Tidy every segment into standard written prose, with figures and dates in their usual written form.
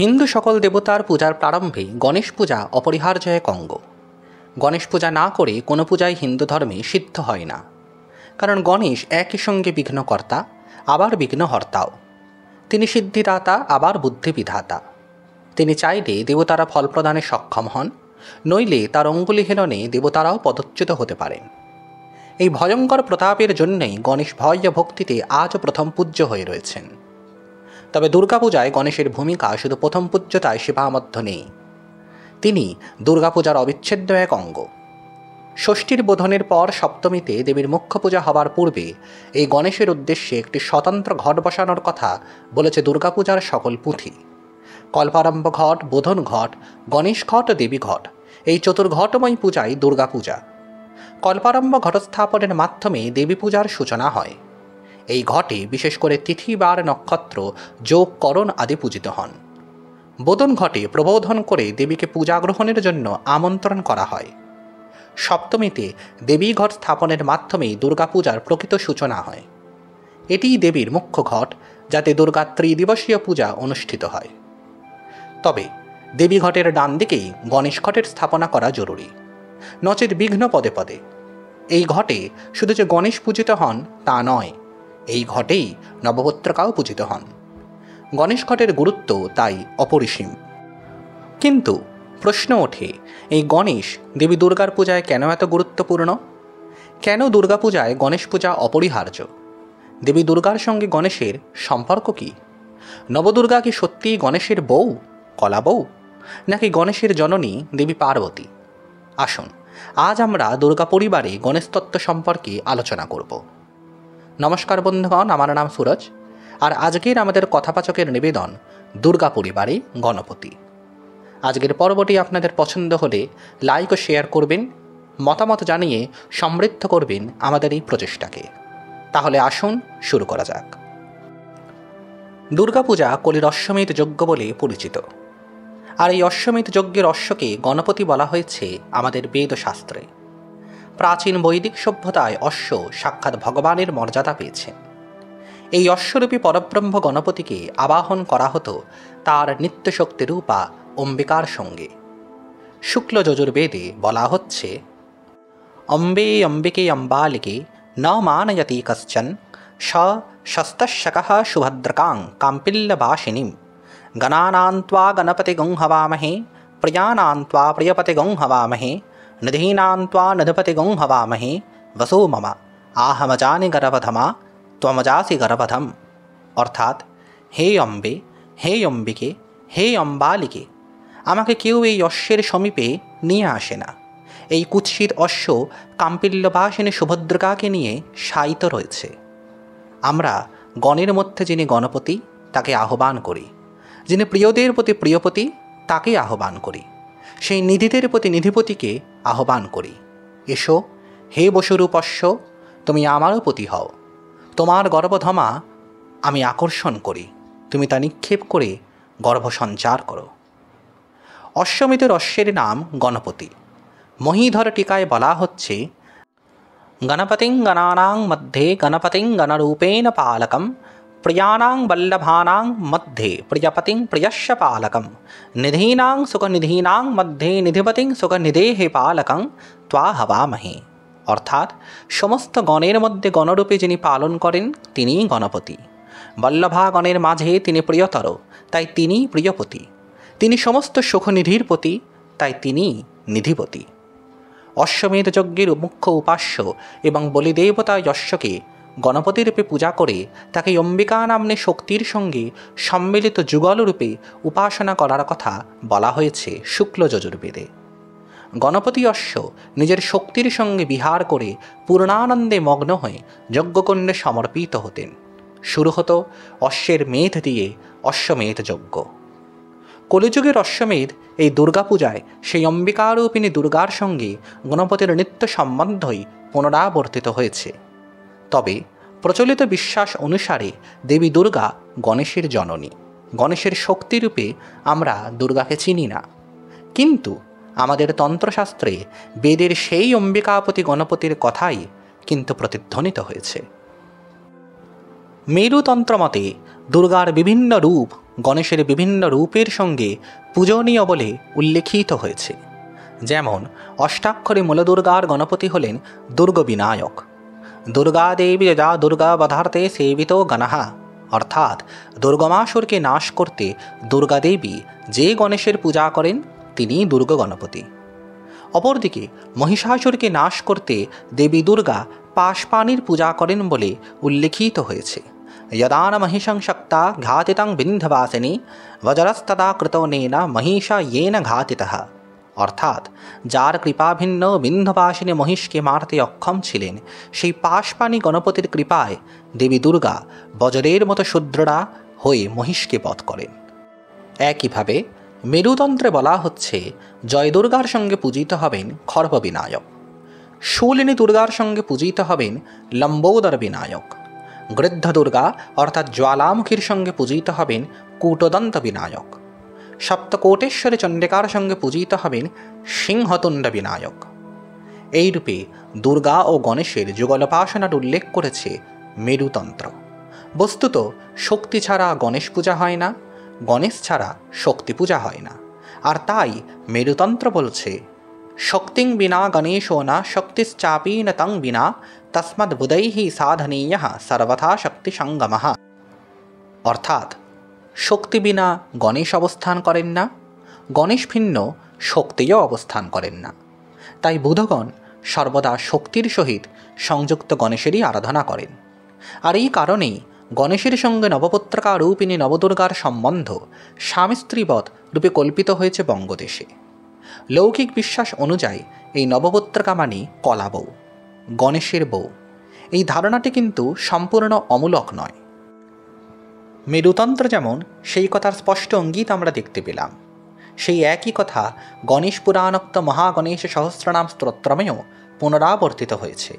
হিন্দু সকল দেবতার পূজার প্রারম্ভে গণেশ পূজা অপরিহার্য এক অঙ্গ। গণেশ পূজা না করে কোনো পূজাই হিন্দু ধর্মে সিদ্ধ হয় না, কারণ গণেশ একই সঙ্গে বিঘ্নকর্তা আবার বিঘ্নহর্তাও। তিনি সিদ্ধিদাতা আবার বুদ্ধিবিধাতা। তিনি চাইলে দেবতারা ফল প্রদানে সক্ষম হন, নইলে তার অঙ্গুলি হেলনে দেবতারাও পদচ্যুত হতে পারেন। এই ভয়ঙ্কর প্রতাপের জন্যই গণেশ ভয় ভক্তিতে আজও প্রথম পূজ্য হয়ে রয়েছেন। তবে দুর্গাপূজায় গণেশের ভূমিকা শুধু প্রথম পূজ্যতায় সীমাবদ্ধ নেই, তিনি দুর্গাপূজার অবিচ্ছেদ্য এক অঙ্গ। ষষ্ঠীর বোধনের পর সপ্তমীতে দেবীর মুখ্য পূজা হবার পূর্বে এই গণেশের উদ্দেশ্যে একটি স্বতন্ত্র ঘট বসানোর কথা বলেছে দুর্গাপূজার সকল পুঁথি। কল্পারম্ভ ঘট, বোধন ঘট, গণেশ ঘট ও দেবী ঘট, এই চতুর্ঘটময় পূজাই দুর্গাপূজা। কল্পারম্ভ ঘটস্থাপনের মাধ্যমে দেবী পূজার সূচনা হয়। এই ঘটে বিশেষ করে তিথি, বার, নক্ষত্র, যোগ, করণ আদি পূজিত হন। বোধন ঘটে প্রবোধন করে দেবীকে পূজা গ্রহণের জন্য আমন্ত্রণ করা হয়। সপ্তমীতে দেবী ঘট স্থাপনের মাধ্যমেই দুর্গাপূজার প্রকৃত সূচনা হয়। এটিই দেবীর মুখ্য ঘট, যাতে দুর্গা ত্রিদিবসীয় পূজা অনুষ্ঠিত হয়। তবে দেবী ঘটের ডান দিকেই গণেশ ঘটের স্থাপনা করা জরুরি, নচেত বিঘ্ন পদে পদে। এই ঘটে শুধু যে গণেশ পূজিত হন তা নয়, এই ঘটেই নবপত্রকাও পূজিত হন। গণেশ ঘটের গুরুত্ব তাই অপরিসীম। কিন্তু প্রশ্ন ওঠে, এই গণেশ দেবী দুর্গার পূজায় কেন এত গুরুত্বপূর্ণ? কেন দুর্গাপূজায় গণেশ পূজা অপরিহার্য? দেবী দুর্গার সঙ্গে গণেশের সম্পর্ক কি? নবদুর্গা কি সত্যিই গণেশের বউ, কলা বউ, নাকি গণেশের জননী দেবী পার্বতী? আসুন আজ আমরা দুর্গা পরিবারে গণেশ তত্ত্ব সম্পর্কে আলোচনা করব। নমস্কার বন্ধুগণ, আমার নাম সুরজ, আর আজকের আমাদের কথাবাচকের নিবেদন দুর্গা পরিবারে গণপতি। আজকের পর্বটি আপনাদের পছন্দ হলে লাইক ও শেয়ার করবেন, মতামত জানিয়ে সমৃদ্ধ করবেন আমাদের এই প্রচেষ্টাকে। তাহলে আসুন শুরু করা যাক। দুর্গাপূজা কলির অশ্বমেধ যজ্ঞ বলে পরিচিত, আর এই অশ্বমেধ যজ্ঞের অশ্বকে গণপতি বলা হয়েছে আমাদের বেদশাস্ত্রে। প্রাচীন বৈদিক সভ্যতায় অশ্ব সাক্ষাৎ ভগবানের মর্যাদা পেয়েছে। এই অশ্বরূপী পরব্রহ্ম গণপতিকে আবাহন করা হতো তার নিত্যশক্তি রূপা অম্বিকার সঙ্গে। শুক্ল যজুর্বেদে বলা হচ্ছে, অম্বে অম্বিকে অম্বালিকে ন মানয়তি কশ্চন স শস্তশকঃ সুভদ্রকাং কাম্পিল্যবাসিনীম গণানান্ত্বা গণপতিগং হবামহে প্রিয়ানান্ত্বা প্রিয়পতিগং হবামহে নিধীনান্ত্বা নিধিপতিগং হবামহে বসো মম আহমজানি গর্ভধমা ত্বমজাসি গর্ভধম। অর্থাৎ, হে অম্বে, হে অম্বিকে, হে অম্বালিকে, আমাকে কেউ এই অশ্বের সমীপে নিয়ে আসে না। এই কুৎসিত অশ্ব কাম্পিল্যবাসিনী সুভদ্রকাকে নিয়ে শায়িত রয়েছে। আমরা গণের মধ্যে যিনি গণপতি তাকে আহ্বান করি, যিনি প্রিয়দের প্রতি প্রিয়পতি তাকে আহ্বান করি, সেই নিধিদের প্রতি নিধিপতিকে আহ্বান করি। এসো হে বসুরূপ অশ্ব, তুমি আমারও পতি হও। তোমার গর্ভধমা আমি আকর্ষণ করি, তুমি তা নিক্ষেপ করে গর্ভ সঞ্চার করো। অশ্বমেধের অশ্বের নাম গণপতি। মহীধর টিকায় বলা হচ্ছে, গণপতিং গণানাং মধ্যে গণপতিং গণরূপেণ পালকম প্রিয়ানাং বল্লভানাং মধ্যে প্রিয়পতিং প্রিয়স্য পালকম নিধীনাং সুখনিধীনাং মধ্যে নিধিপতিং সুখনিধেঃ পালকং ত্বা হবামহে। অর্থাৎ, সমস্ত গণের মধ্যে গণরূপে যিনি পালন করেন তিনিই গণপতি। বল্লভাগণের মাঝে তিনি প্রিয়তর, তাই তিনিই প্রিয়পতি। তিনি সমস্ত সুখনিধির পতি, তাই তিনিই নিধিপতি। অশ্বমেধ যজ্ঞের মুখ্য উপাস্য এবং বলিদেবতা যশ্বকে গণপতিরূপে পূজা করে তাকে অম্বিকা নাম্নে শক্তির সঙ্গে সম্মিলিত যুগলরূপে উপাসনা করার কথা বলা হয়েছে শুক্ল যজুর্বেদে। গণপতি অশ্ব নিজের শক্তির সঙ্গে বিহার করে পূর্ণানন্দে মগ্ন হয়ে যজ্ঞকুণ্ডে সমর্পিত হতেন। শুরু হতো অশ্বের মেধ দিয়ে অশ্বমেধ যজ্ঞ। কলিযুগের অশ্বমেধ এই দুর্গাপূজায় সেই অম্বিকারূপিণী দুর্গার সঙ্গে গণপতির নিত্য সম্বন্ধই পুনরাবর্তিত হয়েছে। তবে প্রচলিত বিশ্বাস অনুসারে দেবী দুর্গা গণেশের জননী, গণেশের শক্তিরূপে আমরা দুর্গাকে চিনি না। কিন্তু আমাদের তন্ত্রশাস্ত্রে বেদের সেই অম্বিকাপতি গণপতির কথাই কিন্তু প্রতিধ্বনিত হয়েছে। মেরুতন্ত্র মতে দুর্গার বিভিন্ন রূপ গণেশের বিভিন্ন রূপের সঙ্গে পূজনীয় বলে উল্লেখিত হয়েছে। যেমন অষ্টাক্ষরী মূলদুর্গার গণপতি হলেন দুর্গবিনায়ক। দুর্গা দেবী যা দুর্গা বধার্তে সেবিত গণহা, অর্থাৎ দুর্গমাসুরকে নাশ করতে দুর্গা দেবী যে গণেশের পূজা করেন তিনি দুর্গ গণপতি। অপরদিকে মহিষাসুরকে নাশ করতে দেবী দুর্গা পাশপানির পূজা করেন বলে উল্লেখিত হয়েছে। यदान महिषं शक्ता घातितं বিন্ধ্যবাসিনী বজ্রস্তদা কৃতনেন মহিষা येन ঘাতিতः, অর্থাৎ যার কৃপাভিন্ন বিন্ধ্যবাসিনী মহিষকে মারতে অক্ষম ছিলেন সেই পাশপানি গণপতির কৃপায় দেবী দুর্গা বজ্রের মতো সুদৃঢ়া হয়ে মহিষকে বধ করেন। একইভাবে মেরুতন্ত্রে বলা হচ্ছে জয় দুর্গার সঙ্গে পূজিত হবেন খর্ববিনায়ক, শূলিনী দুর্গার সঙ্গে পূজিত হবেন লম্বোদর বিনায়ক, গৃদ্ধ দুর্গা অর্থাৎ জ্বালামুখীর সঙ্গে পূজিত হবেন কূটদন্ত বিনায়ক, সপ্তকোটেশ্বরী চণ্ডিকার সঙ্গে পূজিত হবেন সিংহতুণ্ড বিনায়ক। এইরূপে দুর্গা ও গণেশের যুগলোপাসনার উল্লেখ করেছে মেরুতন্ত্র। বস্তুত শক্তি ছাড়া গণেশ পূজা হয় না, গণেশ ছাড়া শক্তি পূজা হয় না। আর তাই মেরুতন্ত্র বলছে শক্তিং বিনা গণেশো না শক্তিশ্চাপি ন তং বিনা তস্মদ বুধৈঃ সাধনীয়ঃ সর্বথা শক্তি সঙ্গমঃ, অর্থাৎ শক্তি বিনা গণেশ অবস্থান করেন না, গণেশ ভিন্ন শক্তিও অবস্থান করেন না। তাই বুধগণ সর্বদা শক্তির সহিত সংযুক্ত গণেশেরই আরাধনা করেন। আর এই কারণেই গণেশের সঙ্গে নবপত্রিকা রূপিণী নবদুর্গার সম্বন্ধ স্বামী স্ত্রীবৎ রূপে কল্পিত হয়েছে বঙ্গদেশে। লৌকিক বিশ্বাস অনুযায়ী এই নবপত্রিকা মানে কলা বউ, গণেশের বউ। এই ধারণাটি কিন্তু সম্পূর্ণ অমূলক নয়। মেরুতন্ত্র যেমন সেই কথার স্পষ্ট ইঙ্গিত আমরা দেখতে পেলাম, সেই একই কথা গণেশ পুরাণোক্ত মহাগণেশ সহস্রনাম স্তোত্রমেও পুনরাবর্তিত হয়েছে।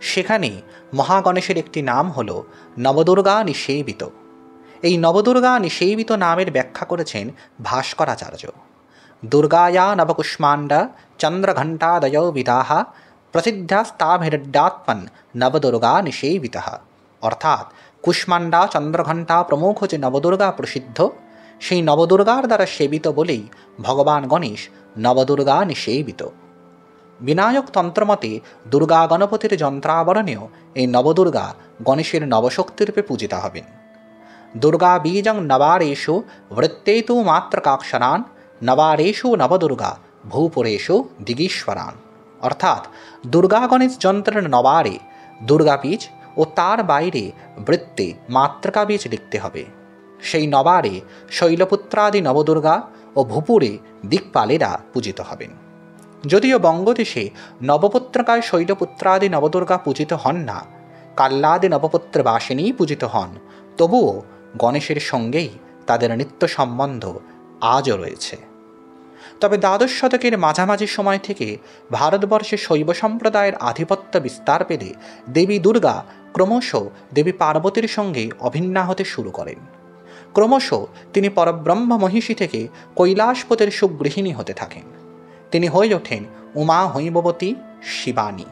সেখানে মহাগণেশের একটি নাম হল নবদুর্গা নিষেবিত। এই নবদুর্গা নিষেবিত নামের ব্যাখ্যা করেছেন ভাস্করাচার্য। দুর্গায়া নবকুষ্মাণ্ডা চন্দ্রঘণ্টাদয় বিদাহা প্রসিদ্ধাস্তাভিরড্যাৎপন নবদুর্গা নিষেবিতঃ, অর্থাৎ কুষ্মাণ্ডা চন্দ্রঘণ্টা প্রমুখ যে নবদুর্গা প্রসিদ্ধ, সেই নবদুর্গার দ্বারা সেবিত বলেই ভগবান গণেশ নবদুর্গা নিষেবিত। বিনায়ক তন্ত্রমতে দুর্গা গণপতির যন্ত্রাবরণেও এই নবদুর্গা গণেশের নবশক্তিরূপে পূজিতা হবেন। দুর্গা বীজং নবারেষু বৃত্তেতু মাত্রকাক্ষরান নবারেষু নবদুর্গা ভূপুরেষু দিগীশ্বরান, অর্থাৎ দুর্গা গণেশ যন্ত্রের নবারে দুর্গা বীজ ও তার বাইরে বৃত্তে মাতৃকা বীজ লিখতে হবে। সেই নবারে শৈলপুত্রাদি নবদুর্গা ও ভূপুরে দিকপালেরা পূজিত হবেন। যদিও বঙ্গদেশে নবপত্রিকায় শৈলপুত্রাদি নবদুর্গা পূজিত হন না, কাল্লাদি নবপত্র বাসিনী পূজিত হন, তবুও গণেশের সঙ্গেই তাদের নিত্য সম্বন্ধ আজও রয়েছে। তবে দ্বাদশ শতকের মাঝামাঝি সময় থেকে ভারতবর্ষে শৈব সম্প্রদায়ের আধিপত্য বিস্তার পেলে দেবী দুর্গা ক্রমশ দেবী পার্বতীর সঙ্গে অভিন্না হতে শুরু করেন। ক্রমশ তিনি পরব্রহ্ম মহিষী থেকে কৈলাসপতির সুগৃহিণী হতে থাকেন। তিনি হয়ে ওঠেন উমা হৈমবতী শিবানী।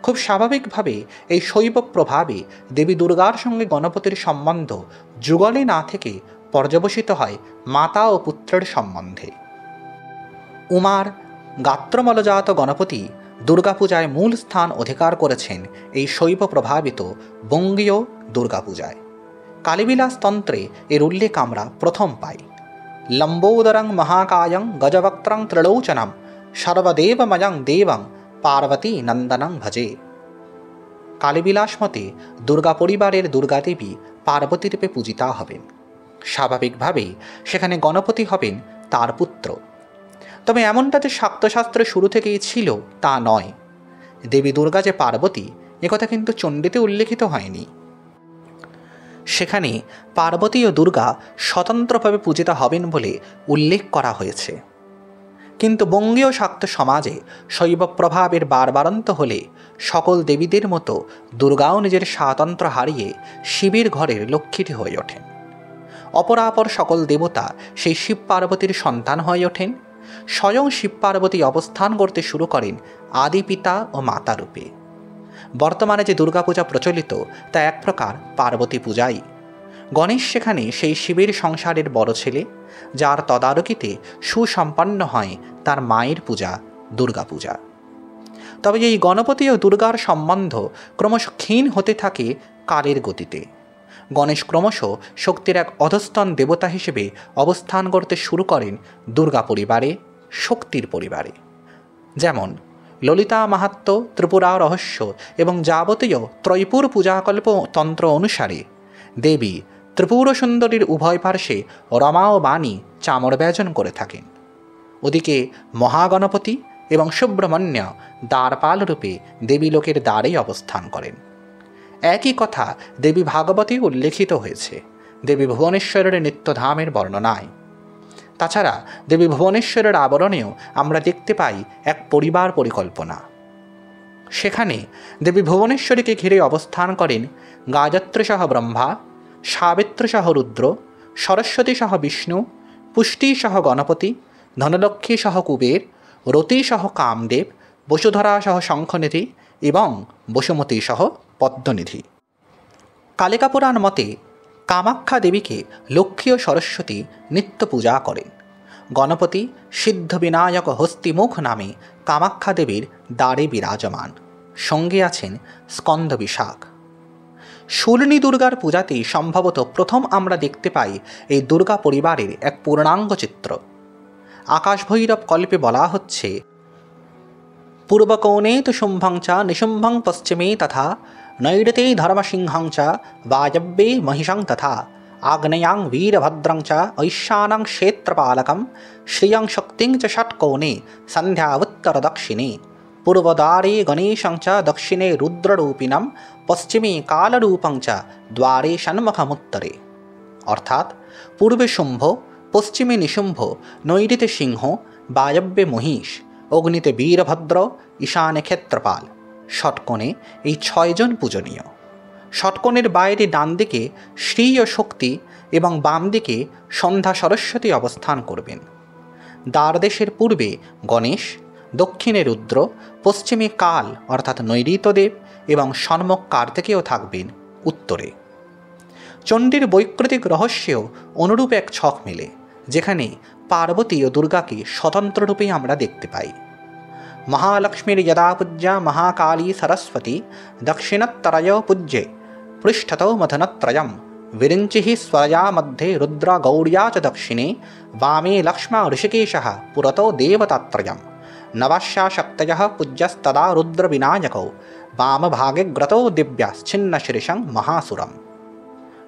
খুব স্বাভাবিকভাবে এই শৈব প্রভাবে দেবী দুর্গার সঙ্গে গণপতির সম্বন্ধ যুগলে না থেকে পর্যবসিত হয় মাতা ও পুত্রের সম্বন্ধে। উমার গাত্রমলজাত গণপতি দুর্গাপূজায় মূল স্থান অধিকার করেছেন এই শৈব প্রভাবিত বঙ্গীয় দুর্গাপূজায়। কালীবিলাস তন্ত্রে এর উল্লেখ আমরা প্রথম পাই। লম্বোদরং মহাকায়ং গজবক্ত্রং ত্রিলোচনম সর্বদেবময়ং দেবং পার্বতী নন্দনং ভজে। কালীবিলাস মতে দুর্গা পরিবারের দুর্গাদেবী পার্বতীরূপে পূজিতা হবেন। স্বাভাবিকভাবেই সেখানে গণপতি হবেন তার পুত্র। তবে এমনটা যে শাক্তশাস্ত্রে শুরু থেকেই ছিল তা নয়। দেবী দুর্গা যে পার্বতী একথা কিন্তু চণ্ডীতে উল্লেখিত হয়নি। সেখানে পার্বতী ও দুর্গা স্বতন্ত্রভাবে পূজিতা হবেন বলে উল্লেখ করা হয়েছে। কিন্তু বঙ্গীয় শাক্ত সমাজে শৈব প্রভাবের বারবারন্ত হলে সকল দেবীদের মতো দুর্গাও নিজের স্বাতন্ত্র্য হারিয়ে শিবের ঘরের লক্ষ্মীটি হয়ে ওঠেন। অপরাপর সকল দেবতা সেই শিব পার্বতীর সন্তান হয়ে ওঠেন। স্বয়ং শিব পার্বতী অবস্থান করতে শুরু করেন আদি পিতা ও মাতা রূপে। বর্তমানে যে দুর্গাপূজা প্রচলিত তা এক প্রকার পার্বতী পূজাই। গণেশ সেখানে সেই শিবের সংসারের বড় ছেলে, যার তদারকিতে সুসম্পন্ন হয় তার মায়ের পূজা দুর্গা পূজা। তবে এই গণপতি ও দুর্গার সম্বন্ধ ক্রমশ ক্ষীণ হতে থাকে কালের গতিতে। গণেশ ক্রমশ শক্তির এক অধস্তন দেবতা হিসেবে অবস্থান করতে শুরু করেন দুর্গা পরিবারে, শক্তির পরিবারে। যেমন ললিতা মাহাত্ম্য, ত্রিপুরা রহস্য এবং যাবতীয় ত্রৈপুর পূজাকল্প তন্ত্র অনুসারে দেবী ত্রিপুর সুন্দরীর উভয় পার্শ্বে রমা ও বাণী চামর ব্যজন করে থাকেন। ওদিকে মহাগণপতি এবং সুব্রহ্মণ্য দ্বারপাল রূপে দেবীলোকের দ্বারেই অবস্থান করেন। একই কথা দেবী ভাগবতী উল্লেখিত হয়েছে দেবী ভুবনেশ্বরের নিত্যধামের বর্ণনায়। তাছাড়া দেবী ভুবনেশ্বরের আবরণেও আমরা দেখতে পাই এক পরিবার পরিকল্পনা। সেখানে দেবী ভুবনেশ্বরীকে ঘিরে অবস্থান করেন গায়ত্রী সহ ব্রহ্মা, সাবিত্রী সহ রুদ্র, সরস্বতী সহ বিষ্ণু, পুষ্টি সহ গণপতি, ধনলক্ষ্মী সহ কুবের, রতি সহ কামদেব, বসুধরা সহ শঙ্খনিধি এবং বসুমতী সহ পদ্মনিধি। কালিকা পুরাণ মতে কামাখ্যা দেবীকে লক্ষ্মী ও সরস্বতী নিত্য পূজা করেন। গণপতি সিদ্ধবিনায়ক হস্তিমুখ নামে কামাখ্যা দেবীর দ্বারে বিরাজমান, সঙ্গে আছেন স্কন্দ বিশাখ। শূলিনী দুর্গার পূজাতেই সম্ভবত প্রথম আমরা দেখতে পাই এই দুর্গা পরিবারের এক পূর্ণাঙ্গ চিত্র। আকাশ ভৈরব কল্পে বলা হচ্ছে, পূর্বকোণে তু শুম্ভং চ নিশুম্ভং পশ্চিমে তথা নৈরতে ধর্মসিংহং চ বায়ব্যে মহিষং তথা আগ্নেয়াং বীরভদ্রং চ ঐশানাং ক্ষেত্রপালকম শ্রিয়ং শক্তিং চ ষট্কোণে সন্ধ্যাউত্তর দক্ষিণে পূর্বদ্বারে গণেশং চ দক্ষিণে রুদ্ররূপিণম পশ্চিমে কালরূপং চ দ্বারে ষণ্মুখমুত্তরে। অর্থাৎ পূর্বে শুম্ভ, পশ্চিমে নিশুম্ভ, নৈরিতে সিংহ, বায়ব্যে মহিষ, অগ্নিতে বীরভদ্র, ঈশানে ক্ষেত্রপাল। ষটকোণে এই 6 জন পূজনীয়। ষটকোণের বাইরে ডান দিকে শ্রী ও শক্তি এবং বাম দিকে সন্ধ্যা সরস্বতী অবস্থান করবেন। দ্বারদেশের পূর্বে গণেশ, দক্ষিণে রুদ্র, পশ্চিমে কাল অর্থাৎ নৈঋত্যদেব এবং ষণ্মুখ কার্তিকেয় থাকবেন উত্তরে। চণ্ডীর বৈকৃতিক রহস্যেও অনুরূপ এক ছক মেলে, যেখানে পার্বতী ও দুর্গাকে স্বতন্ত্ররূপে আমরা দেখতে পাই। মহালক্ষ্মীর যদা পূজ্যা মহাকালী সরস্বতী দক্ষিণত্তরয় পূজ্যে পৃষ্ঠতৌ মথনত্রয়ম विरिञ्चिः स्वरया मध्ये रुद्रा गौर्या च दक्षिणे वामे लक्ष्मा ऋषिकेशः पुरतो देवतात्रयं नवास्या शक्तयः पूज्यस्तदा रुद्रविनायकौ वामभागे ग्रतो दिव्याश्छिन्नशीर्षं महासुरम्।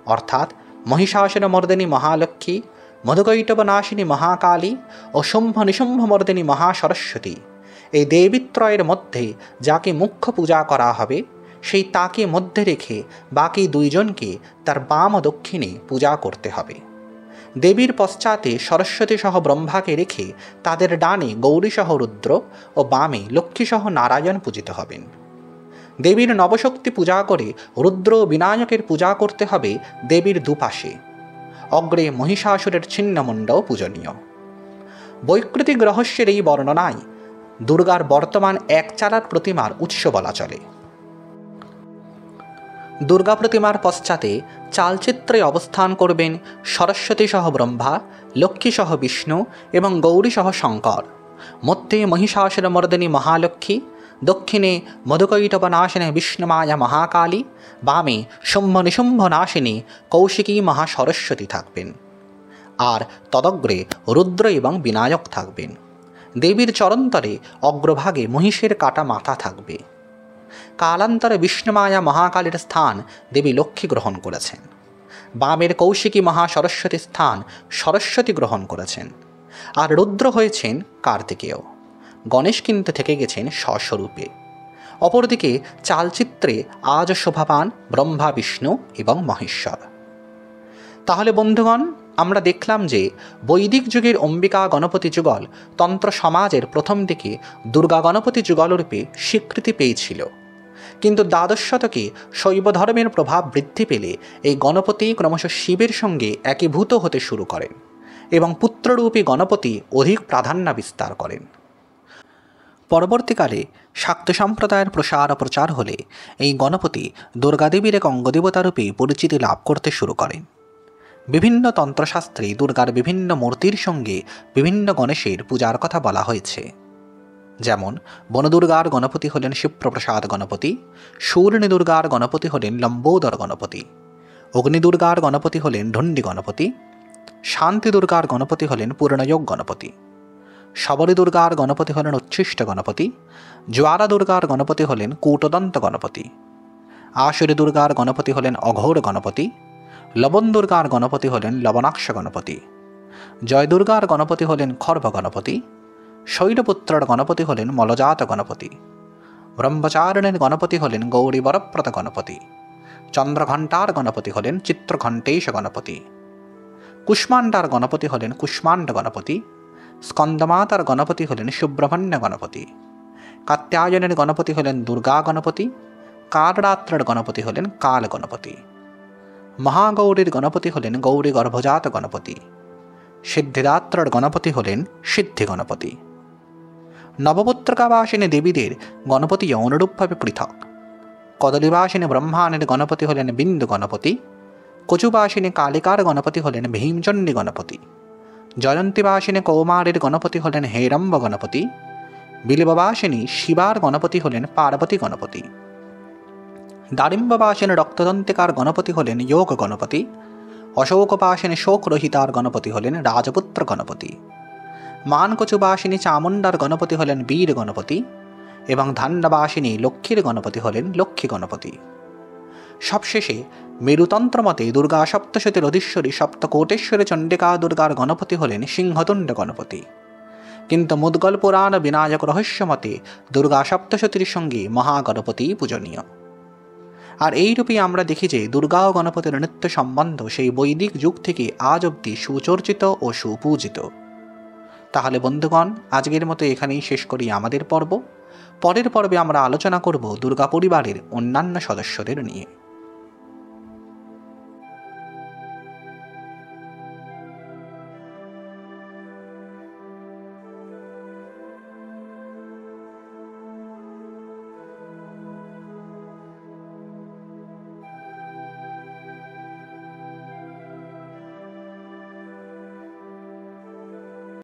অর্থাৎ মহিষাসুরমর্দিনী মহালক্ষ্মী, মধুকৈটবনাশিনী মহাকালী ও শুম্ভ নিশুম্ভমর্দিনী মহাসরস্বতী, এই দেবীত্রয়ের মধ্যে যাকে মুখ্য পূজা করা হবে সেই তাকে মধ্যে রেখে বাকি 2 জনকে তার বাম ও দক্ষিণে পূজা করতে হবে। দেবীর পশ্চাতে সরস্বতী সহ ব্রহ্মাকে রেখে তাদের ডানে গৌরী সহ রুদ্র ও বামে লক্ষ্মী সহ নারায়ণ পূজিত হবেন। দেবীর নবশক্তি পূজা করে রুদ্র ও বিনায়কের পূজা করতে হবে দেবীর দুপাশে। অগ্রে মহিষাসুরের ছিন্নমুণ্ডও পূজনীয়। বৈকৃতিক রহস্যের এই বর্ণনায় দুর্গার বর্তমান এক চালার প্রতিমার উৎস বলা চলে। দুর্গা প্রতিমার পশ্চাতে চালচিত্রে অবস্থান করবেন সরস্বতী সহ ব্রহ্মা, লক্ষ্মী সহ বিষ্ণু এবং গৌরী সহ শঙ্কর। মধ্যে মহিষাসুরমর্দিনী মহালক্ষ্মী, দক্ষিণে মধুকৈটবনাশিনী বিষ্ণুমায়া মহাকালী, বামে শুম্ভ নিশুম্ভ নাশিনী কৌশিকী মহাসরস্বতী থাকবেন। আর তদগ্রে রুদ্র এবং বিনায়ক থাকবেন। দেবীর চরণতলে অগ্রভাগে মহিষের কাটা মাথা থাকবে। কালান্তরে বিষ্ণুমায়া মহাকালীর স্থান দেবী লক্ষ্মী গ্রহণ করেছেন। বামের কৌশিকী মহাসরস্বতীর স্থান সরস্বতী গ্রহণ করেছেন। আর রুদ্র হয়েছেন কার্তিকেয়। গণেশ কিন্তু থেকে গেছেন স্বস্বরূপে। অপরদিকে চালচিত্রে আজ শোভাপান ব্রহ্মা, বিষ্ণু এবং মহেশ্বর। তাহলে বন্ধুগণ, আমরা দেখলাম যে বৈদিক যুগের অম্বিকা গণপতি যুগল তন্ত্র সমাজের প্রথম দিকে দুর্গা গণপতি যুগলরূপে স্বীকৃতি পেয়েছিল। কিন্তু দ্বাদশ শতকে শৈব ধর্মের প্রভাব বৃদ্ধি পেলে এই গণপতি ক্রমশ শিবের সঙ্গে একীভূত হতে শুরু করেন এবং পুত্ররূপী গণপতি অধিক প্রাধান্য বিস্তার করেন। পরবর্তীকালে শাক্ত সম্প্রদায়ের প্রসার ও প্রচার হলে এই গণপতি দুর্গাদেবীর এক অঙ্গদেবতারূপে পরিচিতি লাভ করতে শুরু করেন। বিভিন্ন তন্ত্রশাস্ত্রে দুর্গার বিভিন্ন মূর্তির সঙ্গে বিভিন্ন গণেশের পূজার কথা বলা হয়েছে। যেমন বনদুর্গার গণপতি হলেন শিবপ্রসাদ গণপতি, শূর্ণী দুর্গার গণপতি হলেন লম্বোদর গণপতি, অগ্নিদুর্গার গণপতি হলেন ঢুন্ডি গণপতি, শান্তি দুর্গার গণপতি হলেন পূর্ণযোগ গণপতি, শবরী দুর্গার গণপতি হলেন উচ্ছিষ্ট গণপতি, জ্বালা দুর্গার গণপতি হলেন কূটদন্ত গণপতি, আশুরী দুর্গার গণপতি হলেন অঘোর গণপতি, লবণ দুর্গার গণপতি হলেন লবণাক্ষ গণপতি, জয় দুর্গার গণপতি হলেন খর্ব গণপতি, শৈলপুত্রর গণপতি হলেন মলজাত গণপতি, ব্রহ্মচারিণীর গণপতি হলেন গৌরী বরপ্রত গণপতি, চন্দ্রঘণ্টার গণপতি হলেন চিত্রঘণ্টেশ গণপতি, কুষ্মাণ্ডার গণপতি হলেন কুষ্মাণ্ড গণপতি, স্কন্দমাতার গণপতি হলেন সুব্রহ্মণ্য গণপতি, কাত্যায়নের গণপতি হলেন দুর্গা গণপতি, কালরাত্রের গণপতি হলেন কাল গণপতি, মহাগৌরীর গণপতি হলেন গৌরী গর্ভজাত গণপতি, সিদ্ধিদাত্রের গণপতি হলেন সিদ্ধি গণপতি। নবপুত্রকাবাসিনী দেবীদের গণপতি অনুরূপভাবে পৃথক। কদলীবাসিনী ব্রহ্মাণের গণপতি হলেন বিন্দু গণপতি, কচুবাসিনী কালিকার গণপতি হলেন ভীমচণ্ডী গণপতি, জয়ন্তীবাসিনী কৌমারের গণপতি হলেন হেরম্ব গণপতি, বিলববাসিনী শিবার গণপতি হলেন পার্বতী গণপতি, দারিম্ববাসিনী রক্তদন্তিকার গণপতি হলেন যোগ গণপতি, অশোকবাসিনী শোকরহিতার গণপতি হলেন রাজপুত্র গণপতি, মানকচুবাসিনী চামুণ্ডার গণপতি হলেন বীর গণপতি এবং ধান্ডবাসিনী লক্ষ্মীর গণপতি হলেন লক্ষ্মী গণপতি। সবশেষে মেরুতন্ত্র মতে দুর্গা সপ্তশতীর অধীশ্বরী সপ্তকোটেশ্বরী চণ্ডিকা দুর্গার গণপতি হলেন সিংহতুণ্ড গণপতি। কিন্তু মুদ্গল পুরাণ বিনায়ক রহস্য মতে দুর্গা সপ্তশতীর সঙ্গে মহাগণপতি পূজনীয়। আর এইরূপে আমরা দেখি যে দুর্গা ও গণপতির নিত্য সম্বন্ধ সেই বৈদিক যুগ থেকে আজ অবধি সুচর্চিত ও সুপূজিত। তাহলে বন্ধুগণ, আজকের মতো এখানেই শেষ করি আমাদের পর্ব। পরের পর্বে আমরা আলোচনা করব দুর্গা পরিবারের অন্যান্য সদস্যদের নিয়ে।